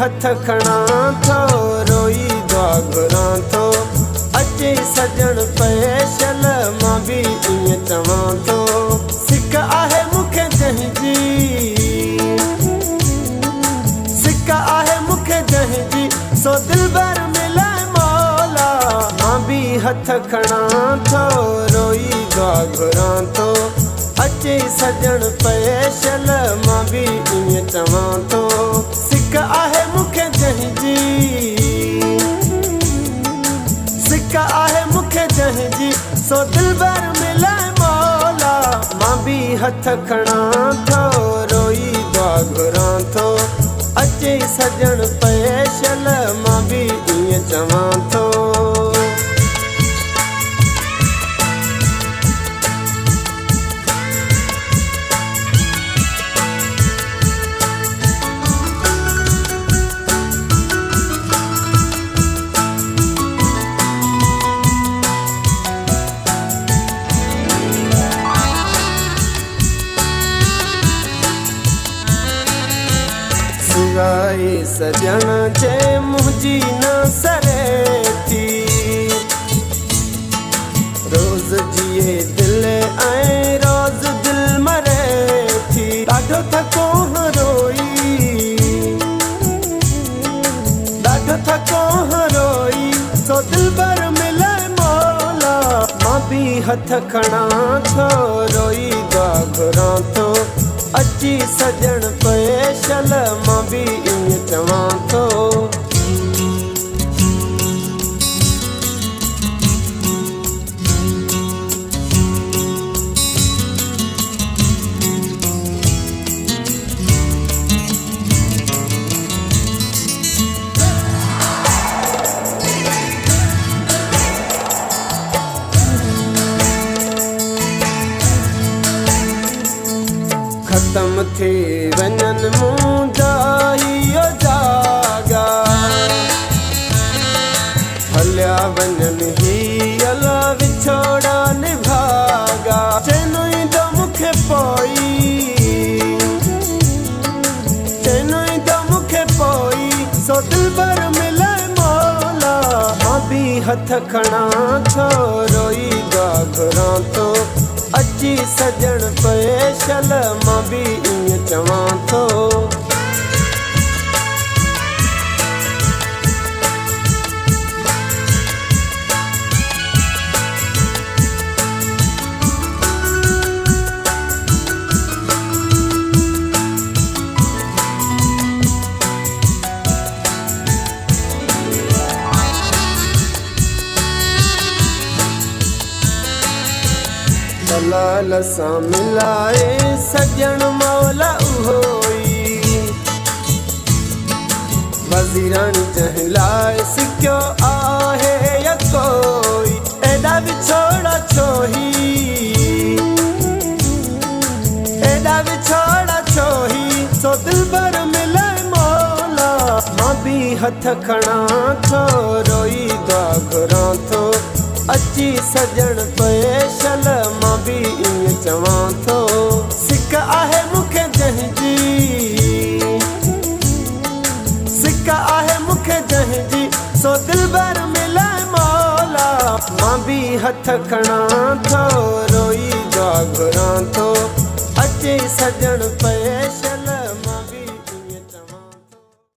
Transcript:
हथ खणा थो रोई घुरां थो अचे सजण पेशल मां भी ईअं चवां थो सिक आहे मूंखे जंहिंजी सिक आहे मूंखे जंहिंजी सो दिलबर मिलाए मौला मां भी हथ खणा थो रोई घुरां थो अचे सजण पेशल मां भी ईअं चवां थो सिक आहे मूंखे जंहिंजी सिक आहे मूंखे जंहिंजी सो दिलबर मिलाए मौला मां भी हथ खणा थो रोई घुरां थो अचे सजण पेशल मां भी ईअं चवां थो सजण जे मुंहिंजी न सरे थी रोज़ जिए दिल ऐं रोज़ दिल मरे थी ॾाढो थको रोई सो दिलबर मिले मौला मां भी हथ खणा थो रोई घुरां थो अची सजण पेशल मां भी ईअं चवां थो खत्म थी वञनि मुंहिंजा इहो जागा हलिया वञनि हीअ विछोड़ा निभागा चइनो ईंदो मूंखे पोई सो दिलबर मिले मौला मां भी हथ खणा थो रोई घुरां थो अची सजण पेशल मां भी ईअं चवां थो लाल सां मिलाए सजण मौला उहोई वज़ीराणी जंहिं लाइ सिकियो आहे या कोई एॾा विछोड़ा छोही सो दिलबर मिले मौला मां भी हथ खणा थो रोई घुरां थो अची सजण पेशल मां भी ईअं चवां थो सिक आहे मूंखे जंहिंजी सो दिलबर मिलाए मौला मां भी हथ खणा थो रोई घुरां थो अची सजण पेशल